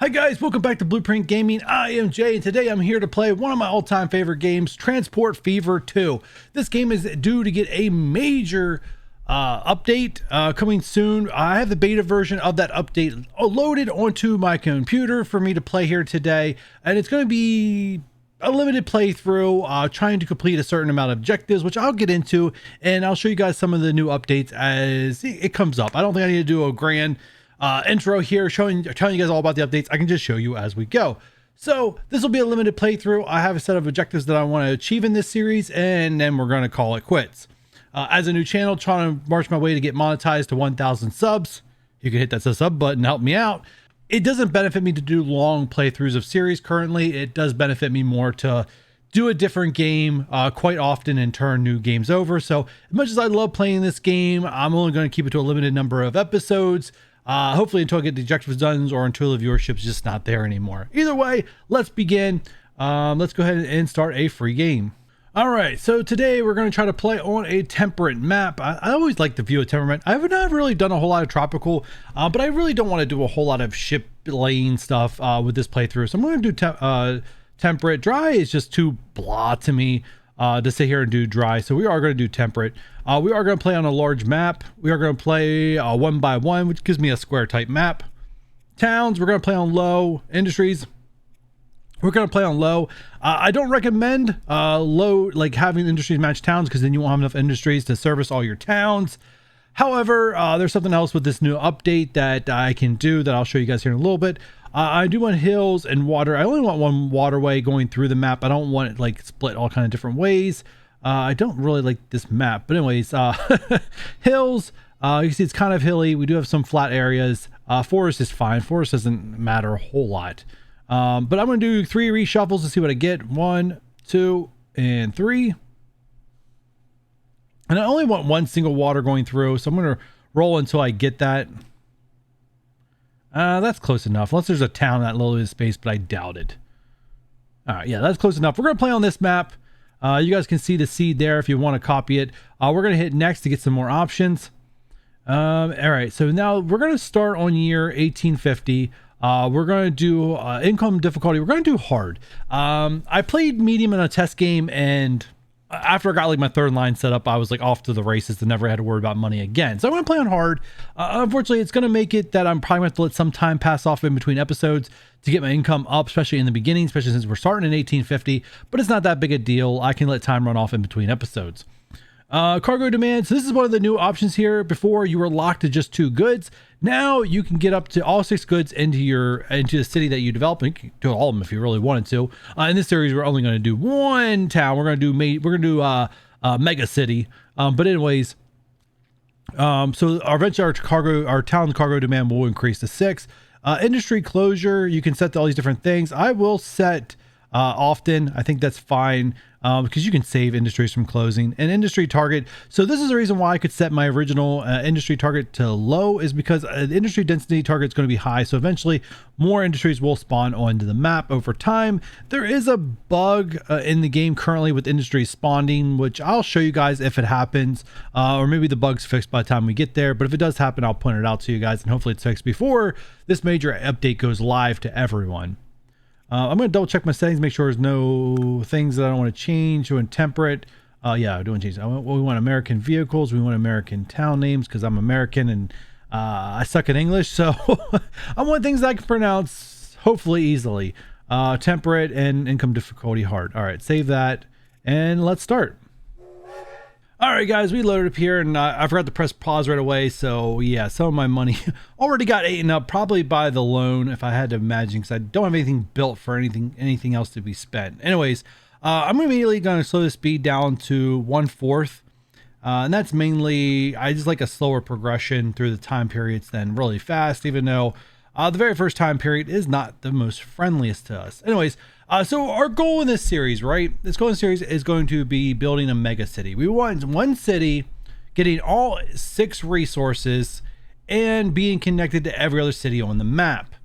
Hi guys, welcome back to Blueprint Gaming. I am Jay, and today I'm here to play one of my all-time favorite games, Transport Fever 2. This game is due to get a major update coming soon. I have the beta version of that update loaded onto my computer for me to play here today, and it's going to be a limited playthrough, trying to complete a certain amount of objectives, which I'll get into, and I'll show you guys some of the new updates as it comes up. I don't think I need to do a grand intro here telling you guys all about the updates. I can just show you as we go. So this will be a limited playthrough. I have a set of objectives that I want to achieve in this series, and then we're going to call it quits. As a new channel, trying to march my way to get monetized to 1,000 subs. You can hit that sub button, help me out. It doesn't benefit me to do long playthroughs of series currently. It does benefit me more to do a different game quite often and turn new games over. So as much as I love playing this game, I'm only going to keep it to a limited number of episodes. Hopefully until I get the objectives done or until the viewership's just not there anymore. Either way, let's begin. Let's go ahead and start a free game. All right, so today we're going to try to play on a temperate map. I always like the view of temperate. I have not really done a whole lot of tropical, but I really don't want to do a whole lot of ship lane stuff with this playthrough. So I'm going to do temperate. Dry is just too blah to me to sit here and do dry. So we are going to do temperate. We are going to play on a large map. We are going to play 1 by 1, which gives me a square type map. Towns, we're going to play on low. Industries, we're going to play on low. I don't recommend low, like having industries match towns, because then you won't have enough industries to service all your towns. However, there's something else with this new update that I can do that I'll show you guys here in a little bit. I do want hills and water. I only want one waterway going through the map. I don't want it like split all kind of different ways. I don't really like this map, but anyways, hills, you can see it's kind of hilly. We do have some flat areas. Forest is fine. Forest doesn't matter a whole lot. But I'm going to do 3 reshuffles to see what I get. 1, 2, and 3. And I only want one single water going through, so I'm going to roll until I get that. That's close enough, unless there's a town in that little bit of space, but I doubt it. All right, yeah, that's close enough. We're going to play on this map. You guys can see the seed there if you want to copy it. We're going to hit next to get some more options. All right, so now we're going to start on year 1850. We're going to do income difficulty. We're going to do hard. I played medium in a test game, and after I got like my third line set up, I was like off to the races and never had to worry about money again. So I'm going to play on hard. Unfortunately, it's going to make it that I'm probably going to have to let some time pass off in between episodes to get my income up, especially in the beginning, especially since we're starting in 1850, but it's not that big a deal. I can let time run off in between episodes. Cargo demand. So this is one of the new options here. Before, you were locked to just 2 goods. Now you can get up to all 6 goods into the city that you develop. And you can do all of them if you really wanted to. In this series, we're only going to do 1 town. We're going to do mega city. But anyways, so eventually our town cargo demand will increase to 6. Industry closure, you can set all these different things. I will set often. I think that's fine. Because you can save industries from closing. And industry target, so this is the reason why I could set my original industry target to low, is because the industry density target is going to be high, so eventually more industries will spawn onto the map over time. There is a bug in the game currently with industries spawning, which I'll show you guys if it happens, or maybe the bug's fixed by the time we get there, but if it does happen, I'll point it out to you guys, and hopefully it's fixed before this major update goes live to everyone. I'm going to double check my settings, make sure there's no things that I don't want to change. Doing temperate. Yeah, I'm doing changes. We want American vehicles. We want American town names because I'm American and I suck at English. So I want things that I can pronounce hopefully easily. Temperate and income difficulty hard. All right, save that and let's start. All right, guys, we loaded up here, and I forgot to press pause right away. So yeah, some of my money already got eaten up, probably by the loan, if I had to imagine, because I don't have anything built for anything else to be spent. Anyways, I'm immediately going to slow the speed down to 1/4, and that's mainly I just like a slower progression through the time periods than really fast, even though the very first time period is not the most friendliest to us. Anyways. So our goal in this series, right? This goal in this series is going to be building a mega city. We want one city, getting all 6 resources, and being connected to every other city on the map.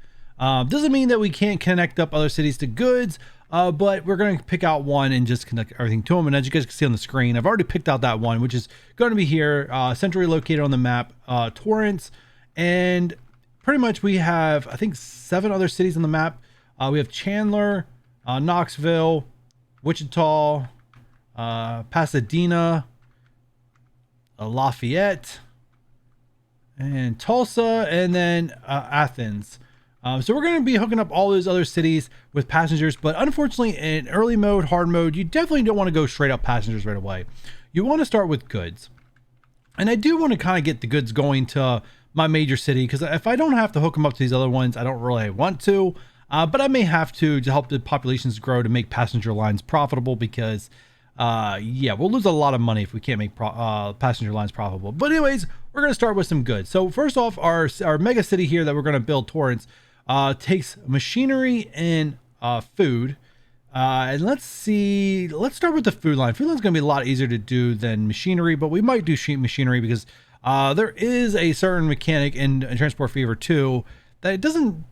Doesn't mean that we can't connect up other cities to goods, but we're going to pick out one and just connect everything to them. And as you guys can see on the screen, I've already picked out that one, which is going to be here, centrally located on the map, Torrance, and pretty much we have, I think, 7 other cities on the map. We have Chandler, Knoxville, Wichita, Pasadena, Lafayette, and Tulsa, and then Athens. So we're going to be hooking up all those other cities with passengers, but unfortunately in early mode, hard mode, you definitely don't want to go straight up passengers right away. You want to start with goods. And I do want to kind of get the goods going to my major city, because if I don't have to hook them up to these other ones, I don't really want to, but I may have to help the populations grow to make passenger lines profitable, because yeah, we'll lose a lot of money if we can't make passenger lines profitable. But anyways, we're going to start with some goods. So first off, our mega city here that we're going to build, Torrance, takes machinery and food. And let's start with the food line. Food line is going to be a lot easier to do than machinery, but we might do sheet machinery because there is a certain mechanic in Transport Fever 2 that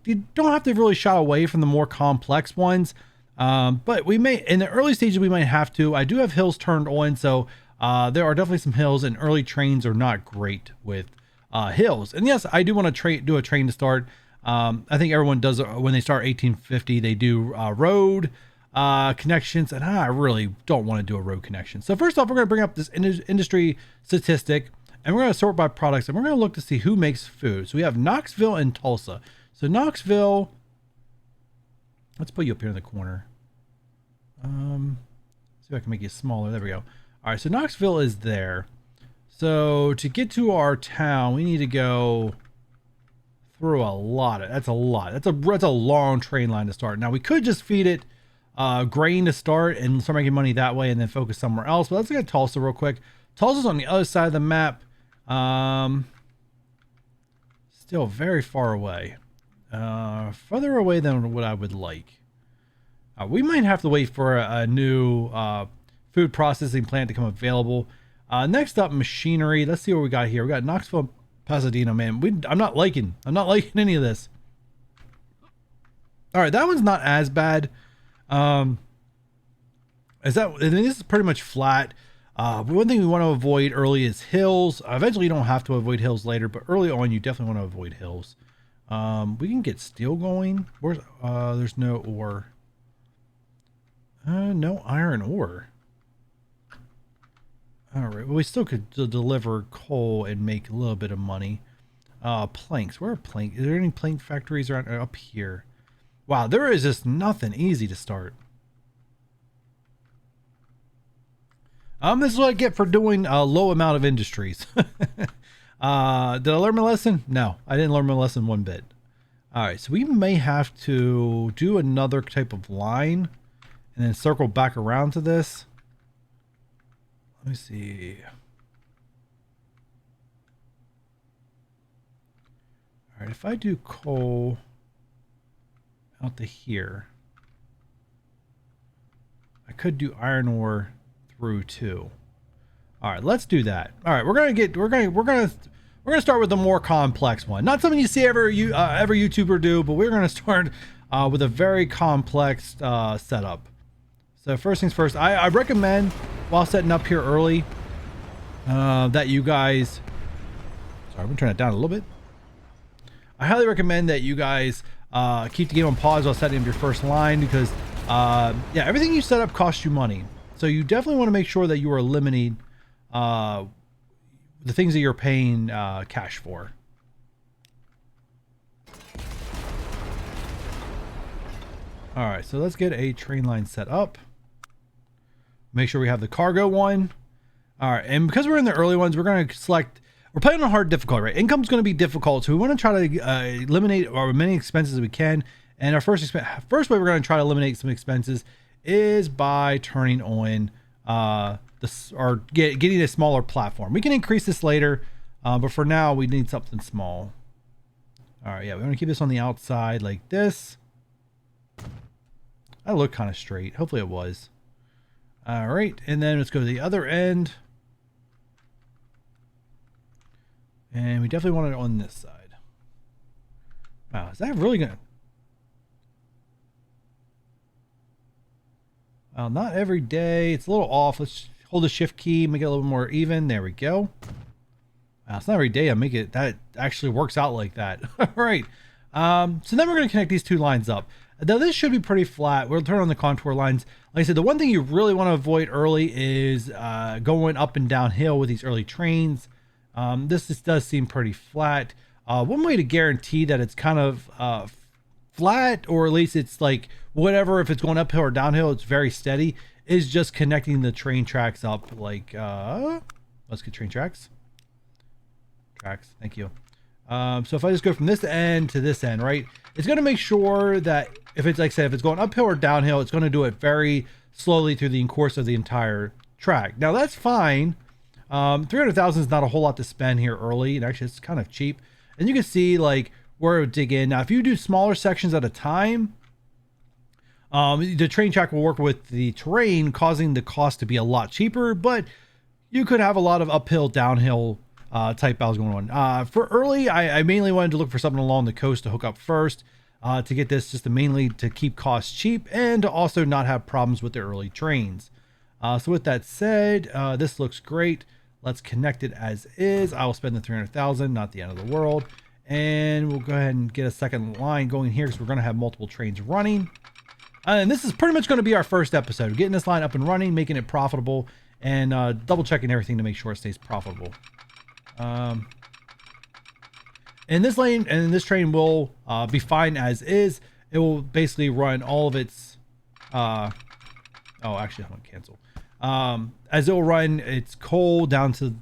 you don't have to really shy away from the more complex ones. But we may, in the early stages, we might have to. I do have hills turned on, so there are definitely some hills, and early trains are not great with hills. And yes, I do want to do a train to start. I think everyone does when they start 1850. They do road connections, and I really don't want to do a road connection. So first off, we're going to bring up this industry statistic, and we're going to sort by products, and we're going to look to see who makes food. So we have Knoxville and Tulsa. So Knoxville, let's put you up here in the corner. See if I can make you smaller. There we go. All right, so Knoxville is there. So to get to our town, we need to go through a lot. That's a lot. That's a long train line to start. Now we could just feed it grain to start and start making money that way, and then focus somewhere else. But let's get Tulsa real quick. Tulsa's on the other side of the map. Still very far away. Further away than what I would like. We might have to wait for a new food processing plant to come available. Next up, machinery. Let's see what we got here. We got Knoxville, Pasadena. Man, I'm not liking any of this. All right, that one's not as bad. I mean, this is pretty much flat. But one thing we want to avoid early is hills. Eventually, you don't have to avoid hills later, but early on, you definitely want to avoid hills. We can get steel going. Where's there's no ore. No iron ore. All right, well, we still could deliver coal and make a little bit of money. Planks. Where are planks? Is there any plank factories around up here? Wow, there is just nothing easy to start. This is what I get for doing a low amount of industries. Did I learn my lesson? No, I didn't learn my lesson one bit. All right, so we may have to do another type of line and then circle back around to this. Let me see. All right, if I do coal out to here, I could do iron ore through too. All right, let's do that. All right, we're gonna start with the more complex one. Not something you see every YouTuber do, but we're gonna start with a very complex setup. So first things first, I recommend while setting up here early that you guys. Sorry, I'm gonna turn it down a little bit. I highly recommend that you guys keep the game on pause while setting up your first line, because yeah, everything you set up costs you money. So you definitely want to make sure that you are eliminating the things that you're paying cash for. All right, so let's get a train line set up. Make sure we have the cargo one. All right, and because we're in the early ones, we're going to select. We're playing on hard difficulty, right? Income's going to be difficult, so we want to try to eliminate as many expenses as we can. And our first way we're going to try to eliminate some expenses is by turning on getting a smaller platform. We can increase this later, but for now we need something small. All right, yeah, we want to keep this on the outside like this. That looked kind of straight. Hopefully it was. All right, and then let's go to the other end. And we definitely want it on this side. Wow, is that really gonna? Well, not every day. It's a little off. Let's hold the shift key, make it a little more even. There we go. Wow, it's not every day I make it that actually works out like that. All right. So then we're going to connect these two lines up. Now this should be pretty flat. We'll turn on the contour lines. Like I said, the one thing you really want to avoid early is going up and downhill with these early trains. This just does seem pretty flat. One way to guarantee that it's kind of flat, or at least it's like whatever, if it's going uphill or downhill, it's very steady, is just connecting the train tracks up. Like, let's get train tracks. Thank you. So if I just go from this end to this end, right, it's going to make sure that if it's, like I said, if it's going uphill or downhill, it's going to do it very slowly through the course of the entire track. Now that's fine. 300,000 is not a whole lot to spend here early, and actually it's kind of cheap. And you can see like where it would dig in. Now if you do smaller sections at a time, the train track will work with the terrain, causing the cost to be a lot cheaper, but you could have a lot of uphill, downhill type battles going on. For early, I mainly wanted to look for something along the coast to hook up first, to get this just mainly to keep costs cheap and to also not have problems with the early trains. So with that said, this looks great. Let's connect it as is. I will spend the 300,000, not the end of the world. And we'll go ahead and get a second line going here because we're going to have multiple trains running. And this is pretty much going to be our first episode, getting this line up and running, making it profitable, and double checking everything to make sure it stays profitable. And this lane and this train will be fine as is. It will basically run all of its oh, actually, I want to cancel. As it will run its coal down to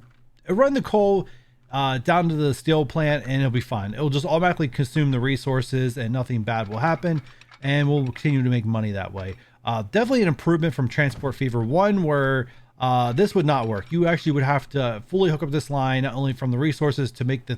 run the coal down to the steel plant, and it'll be fine. It'll just automatically consume the resources and nothing bad will happen, and we'll continue to make money that way. Definitely an improvement from Transport Fever 1, where this would not work. You actually would have to fully hook up this line, not only from the resources to make the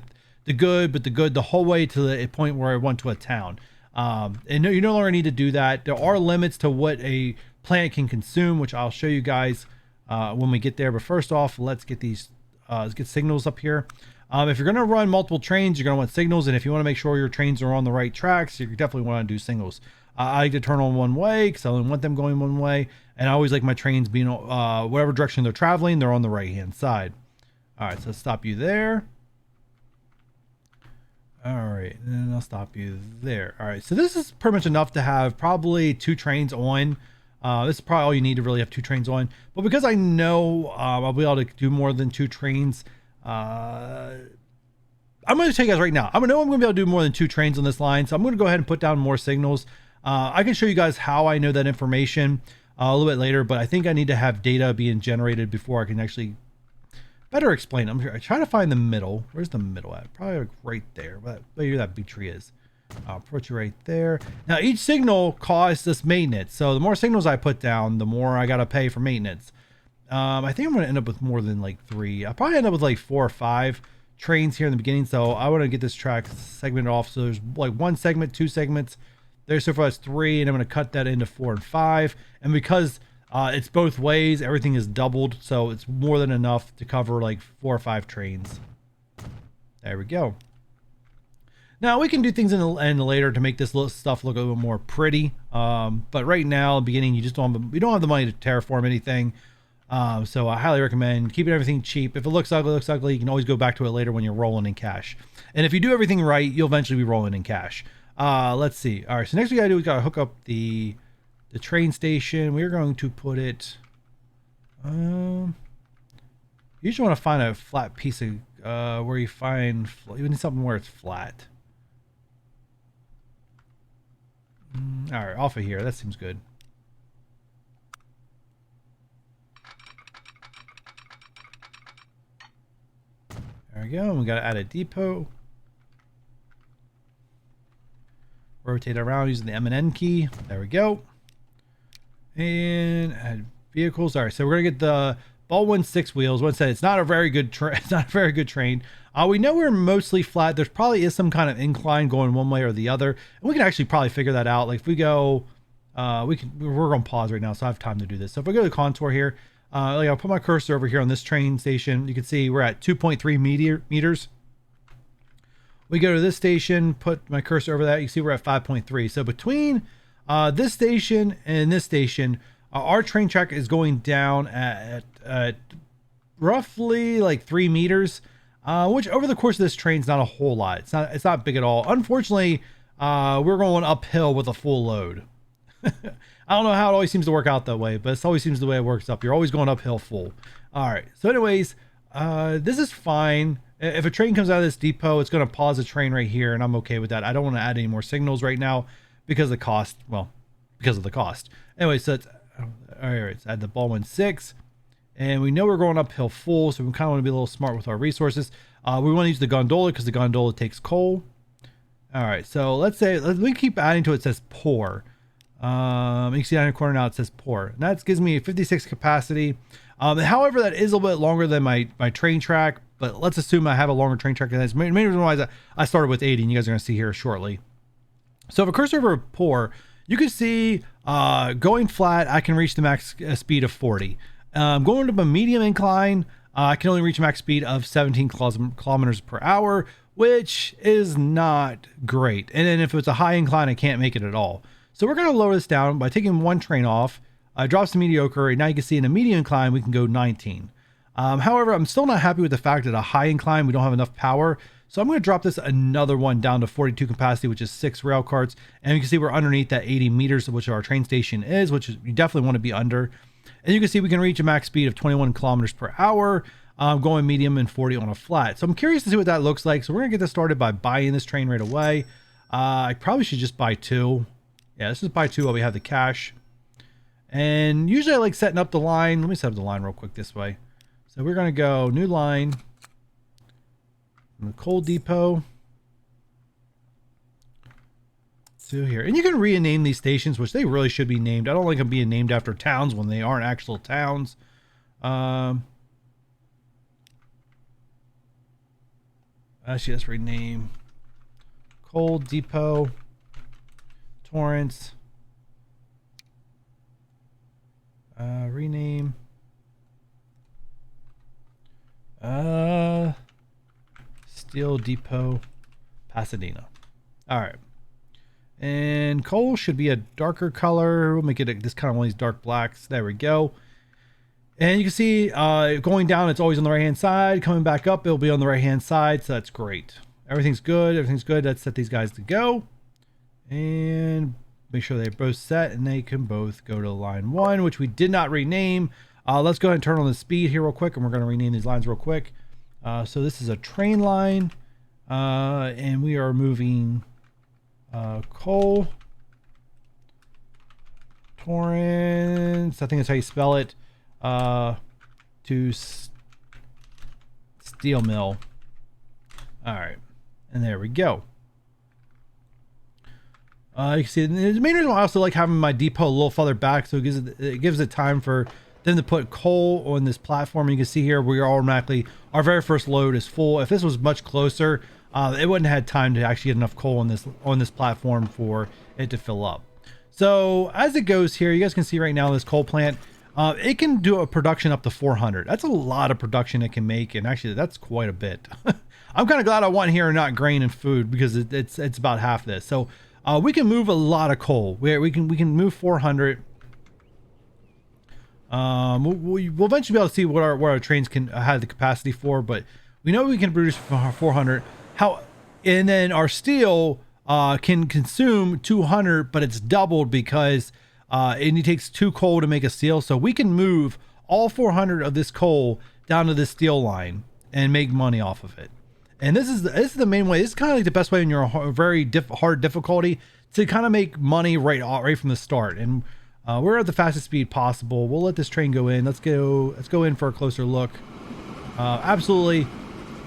good, but the good the whole way to the point where it went to a town. And you no longer need to do that. There are limits to what a plant can consume, which I'll show you guys when we get there. But first off, let's get these let's get signals up here. If you're going to run multiple trains, you're going to want signals, and if you want to make sure your trains are on the right tracks, you definitely want to do signals. I like to turn on one way because I only want them going one way, and I always like my trains being whatever direction they're traveling, they're on the right hand side. All right, so let's stop you there. All right, and then I'll stop you there. All right, so this is pretty much enough to have probably 2 trains on. This is probably all you need to really have 2 trains on. But because I know I'll be able to do more than 2 trains, I'm going to tell you guys right now, I'm going to be able to do more than 2 trains on this line. So I'm going to go ahead and put down more signals. I can show you guys how I know that information a little bit later, but I think I need to have data being generated before I can actually better explain. I'm trying to find the middle. Where's the middle at? Probably like right there. But where that big tree is. I'll put you right there. Now each signal costs us maintenance. So the more signals I put down, the more I got to pay for maintenance. I think I'm going to end up with more than like 3. I'll probably end up with like 4 or 5 trains here in the beginning. So I want to get this track segmented off. So there's like 1 segment, 2 segments. There, so far that's 3, and I'm going to cut that into 4 and 5. And because it's both ways, everything is doubled, so it's more than enough to cover like 4 or 5 trains. There we go. Now we can do things in the later to make this stuff look a little more pretty. But right now, in the beginning, you don't have the money to terraform anything. So I highly recommend keeping everything cheap. If it looks ugly, you can always go back to it later when you're rolling in cash. And if you do everything right, you'll eventually be rolling in cash. Let's see. All right, so next we gotta do, we gotta hook up the train station. We're going to put it, you usually want to find a flat piece of where you find, you need something where it's flat. All right, off of here, that seems good. There we go. And we got to add a depot. Rotate around using the M and N key. There we go. And add vehicles. All right, so we're gonna get the Baldwin 6 wheels. One said it's not a very good it's not a very good train. We know we're mostly flat. There's probably is some kind of incline going one way or the other, and we can actually probably figure that out. Like if we go, we're gonna pause right now, so I have time to do this. So if I go to the contour here, like I'll put my cursor over here on this train station. You can see we're at 2.3 meters. We go to this station, put my cursor over that. You see we're at 5.3. So between this station and this station, our train track is going down at roughly like 3 meters. which over the course of this train's not a whole lot. It's not big at all. Unfortunately, we're going uphill with a full load. I don't know how it always seems to work out that way, but it always seems the way it works up. You're always going uphill full. All right. So anyways, this is fine. If a train comes out of this depot, it's going to pause the train right here, and I'm okay with that. I don't want to add any more signals right now because of the cost. Well, because of the cost. Anyway, so it's all right. Let's add the ball 16, and we know we're going uphill full, so we kind of want to be a little smart with our resources. We want to use the gondola because the gondola takes coal. All right. So let me keep adding to it. It says pour. You can see down in the corner now it says pour. And that gives me 56 capacity. However, that is a little bit longer than my train track, but let's assume I have a longer train track. And that's the main reason why I started with 80, and you guys are going to see here shortly. So if I cursor over pour, you can see going flat, I can reach the max speed of 40. Going to a medium incline, I can only reach max speed of 17 kilometers per hour, which is not great. And then if it's a high incline, I can't make it at all. So we're going to lower this down by taking one train off. Drops to mediocre, and now you can see in a medium incline we can go 19. However, I'm still not happy with the fact that a high incline we don't have enough power, so I'm going to drop this another one down to 42 capacity, which is 6 rail carts, and you can see we're underneath that 80 meters, which our train station is, which is, you definitely want to be under. And you can see we can reach a max speed of 21 kilometers per hour, going medium and 40 on a flat. So I'm curious to see what that looks like. So we're going to get this started by buying this train right away. I probably should just buy 2. Yeah, let's just buy 2 while we have the cash. And usually I like setting up the line. Let me set up the line real quick this way. So we're going to go new line. From the coal depot. To here. And you can rename these stations, which they really should be named. I don't like them being named after towns when they aren't actual towns. Actually, let's rename. Coal depot. Torrance. Rename. Steel Depot, Pasadena. All right. And coal should be a darker color. We'll make it this kind of one of these dark blacks. There we go. And you can see going down, it's always on the right hand side. Coming back up, it'll be on the right hand side. So that's great. Everything's good. Everything's good. Let's set these guys to go. And make sure they're both set and they can both go to line 1, which we did not rename. Let's go ahead and turn on the speed here real quick, and we're going to rename these lines real quick. So this is a train line, and we are moving coal, Torrance, I think that's how you spell it, to steel mill. All right, and there we go. You can see the main reason why I also like having my depot a little further back, so it gives it time for them to put coal on this platform. You can see here we are automatically, our very first load is full. If this was much closer, it wouldn't have had time to actually get enough coal on this platform for it to fill up. So as it goes here, you guys can see right now this coal plant, it can do a production up to 400. That's a lot of production it can make, and actually that's quite a bit. I'm kind of glad I want here and not grain and food, because it's about half this. So we can move a lot of coal. We can move 400. We'll eventually be able to see what our trains can have the capacity for, but we know we can produce 400. And then our steel can consume 200, but it's doubled because it takes 2 coal to make a steel. So we can move all 400 of this coal down to this steel line and make money off of it. And this is the main way. This is kind of like the best way when you're a very hard difficulty to kind of make money right from the start. And we're at the fastest speed possible. We'll let this train go in. Let's go in for a closer look. Absolutely.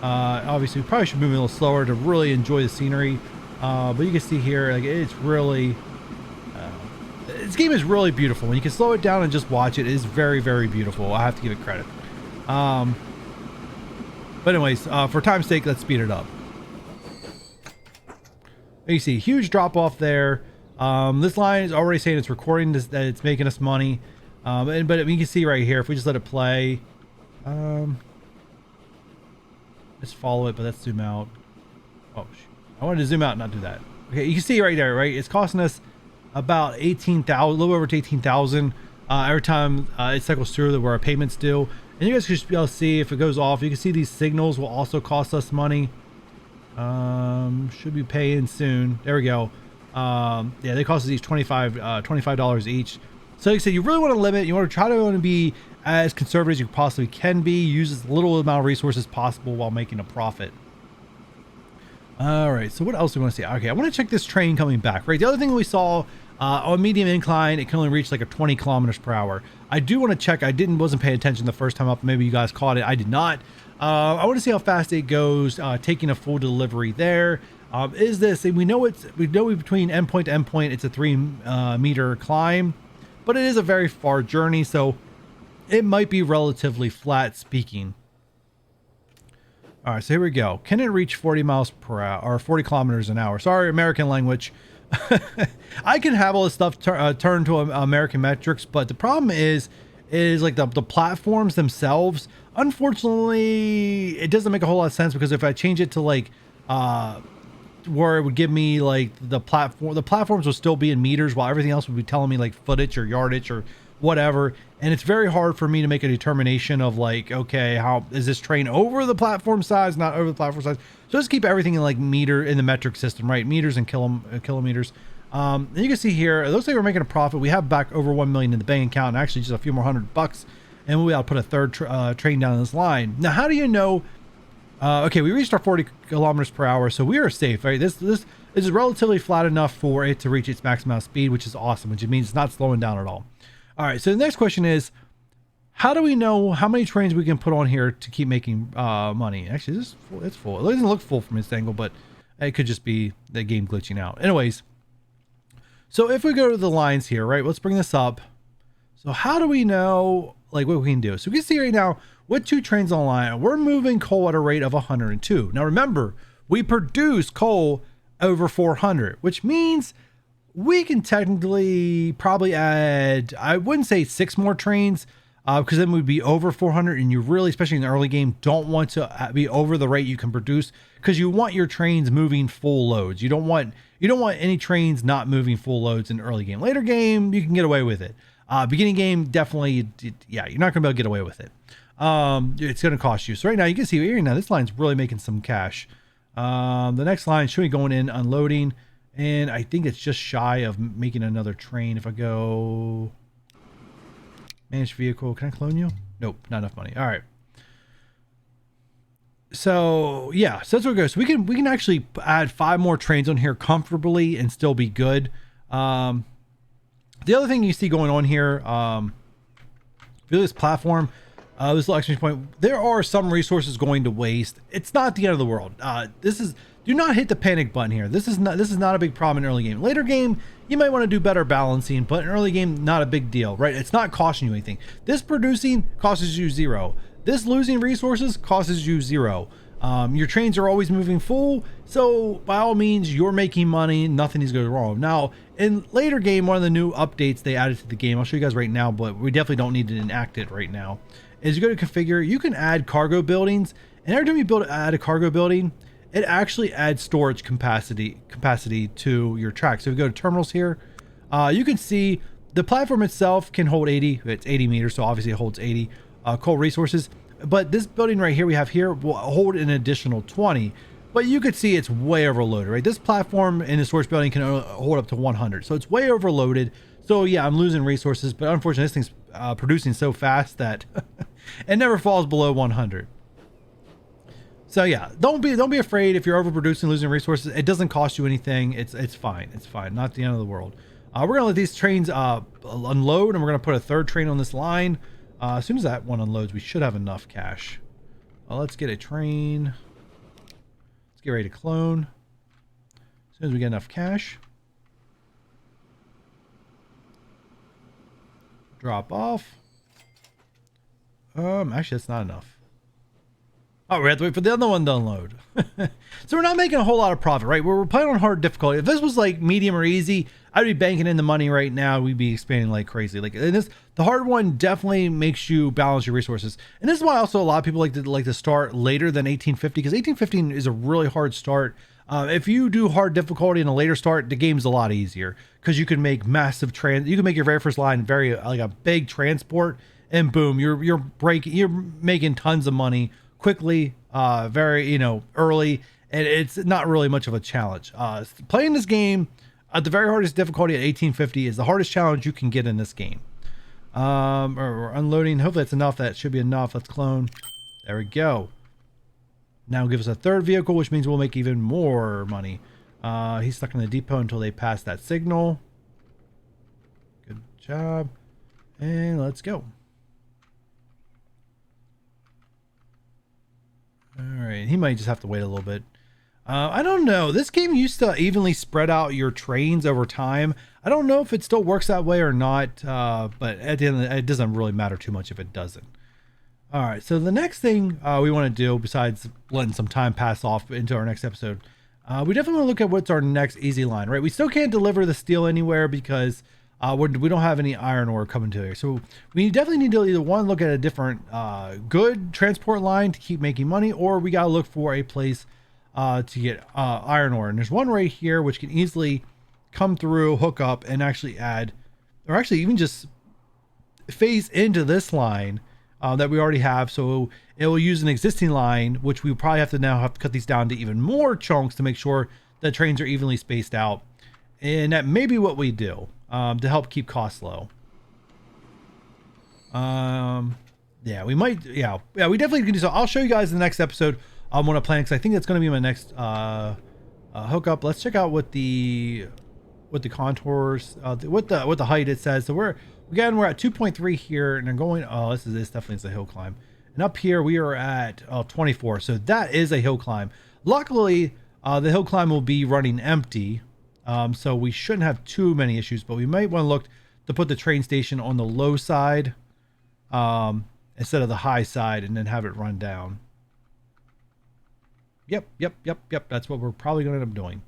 Obviously, we probably should move a little slower to really enjoy the scenery. But you can see here, like, it's really, this game is really beautiful. When you can slow it down and just watch it, it is very, very beautiful. I have to give it credit. But anyways, for time's sake, let's speed it up. You see, huge drop off there. This line is already saying it's recording this, that it's making us money. But you can see right here, if we just let it play, let's follow it, but let's zoom out. Oh, shoot. I wanted to zoom out and not do that. Okay, you can see right there, right? It's costing us about 18,000, a little over 18,000 every time it cycles through where our payments due. And you guys should be able to see if it goes off. You can see these signals will also cost us money. Should be paying soon. There we go. Yeah, they cost us each $25 each. So like I said, you really want to limit. You want to be as conservative as you possibly can be. Use as little amount of resources possible while making a profit. All right, so what else do we want to see? Okay, I want to check this train coming back, right? The other thing we saw on medium incline, it can only reach like a 20 kilometers per hour. I do want to check. Wasn't paying attention the first time up. Maybe you guys caught it. I did not. I want to see how fast it goes, taking a full delivery there. Is this, and we know between endpoint to endpoint, it's a 3 meter climb, but it is a very far journey, so it might be relatively flat speaking. All right, so here we go. Can it reach 40 miles per hour or 40 kilometers an hour? Sorry, American language. I can have all this stuff turned to American metrics, but the problem is like the platforms themselves. Unfortunately, it doesn't make a whole lot of sense, because if I change it to like where it would give me like the platforms will still be in meters, while everything else would be telling me like footage or yardage or whatever. And it's very hard for me to make a determination of like, okay, how is this train over the platform size, not over the platform size? So let's keep everything in like in the metric system, right? Meters and kilometers. And you can see here, it looks like we're making a profit. We have back over 1 million in the bank account, and actually just a few more $100, and we'll be able to put a third train down this line. Now, how do you know? Okay, we reached our 40 kilometers per hour, so we are safe, right? This is relatively flat enough for it to reach its maximum speed, which is awesome, which means it's not slowing down at all. All right, so the next question is, how do we know how many trains we can put on here to keep making money? Actually, it's full. It doesn't look full from this angle, but it could just be the game glitching out. Anyways, so if we go to the lines here, right, let's bring this up. So how do we know like what we can do? So we can see right now with 2 trains on line, we're moving coal at a rate of 102. Now remember, we produce coal over 400, which means we can technically probably add, I wouldn't say 6 more trains, because then we'd be over 400, and you really, especially in the early game, don't want to be over the rate you can produce, because you want your trains moving full loads. You don't want any trains not moving full loads in the early game. Later game, you can get away with it. Beginning game, definitely, yeah, you're not gonna be able to get away with it. It's gonna cost you. So right now, you can see here now this line's really making some cash. The next line should be going in, unloading, and I think it's just shy of making another train. If I go manage vehicle, can I clone you? Nope, not enough money. All right. So yeah, so that's where it goes. So we can actually add 5 more trains on here comfortably and still be good. The other thing you see going on here, this platform, this little exchange point, there are some resources going to waste. It's not the end of the world. Do not hit the panic button here. This is not a big problem in early game. Later game, you might want to do better balancing, but in early game, not a big deal, right? It's not costing you anything. This producing costs you 0. This losing resources costs you 0. Your trains are always moving full, so by all means, you're making money. Nothing is going wrong. Now, in later game, one of the new updates they added to the game, I'll show you guys right now, but we definitely don't need to enact it right now, is you go to configure, you can add cargo buildings, and every time you add a cargo building, it actually adds storage capacity to your track. So if you go to terminals here, you can see the platform itself can hold 80. It's 80 meters, so obviously it holds 80 coal resources. But this building right here we have here will hold an additional 20. But you could see it's way overloaded, right? This platform in the storage building can hold up to 100. So it's way overloaded. So yeah, I'm losing resources, but unfortunately this thing's producing so fast that it never falls below 100. So yeah, don't be afraid if you're overproducing, losing resources. It doesn't cost you anything. It's fine. It's fine. Not the end of the world. We're gonna let these trains unload, and we're gonna put a third train on this line. As soon as that one unloads, we should have enough cash. Let's get a train. Let's get ready to clone. As soon as we get enough cash, drop off. Actually, that's not enough. Oh, we have to wait for the other one to unload. So we're not making a whole lot of profit, right? We're playing on hard difficulty. If this was like medium or easy, I'd be banking in the money right now. We'd be expanding like crazy. Like the hard one definitely makes you balance your resources. And this is why also a lot of people like to start later than 1850, because 1850 is a really hard start. If you do hard difficulty in a later start, the game's a lot easier because you can make massive you can make your very first line like a big transport and boom, you're making tons of money quickly, very, early, and it's not really much of a challenge. Playing this game at the very hardest difficulty at 1850 is the hardest challenge you can get in this game. Or unloading. Hopefully that's enough. That should be enough. Let's clone. There we go. Now give us a third vehicle, which means we'll make even more money. He's stuck in the depot until they pass that signal. Good job. And let's go. All right. He might just have to wait a little bit. I don't know. This game used to evenly spread out your trains over time. I don't know if it still works that way or not, but at the end of the day, it doesn't really matter too much if it doesn't. All right, so the next thing we want to do, besides letting some time pass off into our next episode, we definitely want to look at what's our next easy line, right? We still can't deliver the steel anywhere because we don't have any iron ore coming to here. So we definitely need to either one, look at a different good transport line to keep making money, or we got to look for a place to get iron ore. And there's one right here which can easily come through, hook up, and actually add, or actually even just phase into this line that we already have. So it will use an existing line, which we probably have to cut these down to even more chunks to make sure that trains are evenly spaced out. And that may be what we do to help keep costs low. Yeah, we might. Yeah, we definitely can do so. I'll show you guys in the next episode what I'm planning, because I think that's going to be my next hookup. Let's check out what the contours, what the height it says. So we're at 2.3 here, and I'm going. Oh, this definitely is a hill climb. And up here we are at 24. So that is a hill climb. Luckily, the hill climb will be running empty, so we shouldn't have too many issues. But we might want to look to put the train station on the low side instead of the high side, and then have it run down. Yep. That's what we're probably going to end up doing.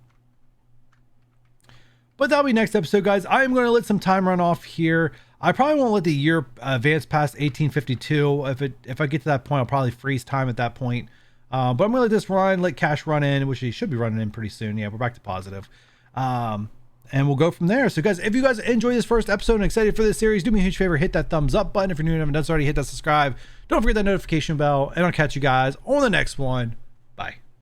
But that'll be next episode, guys. I am going to let some time run off here. I probably won't let the year advance past 1852. If I get to that point, I'll probably freeze time at that point. But I'm going to let this run, let cash run in, which he should be running in pretty soon. Yeah, we're back to positive. And we'll go from there. So, guys, if you guys enjoyed this first episode and excited for this series, do me a huge favor, hit that thumbs up button. If you're new and haven't done so already, hit that subscribe. Don't forget that notification bell, and I'll catch you guys on the next one.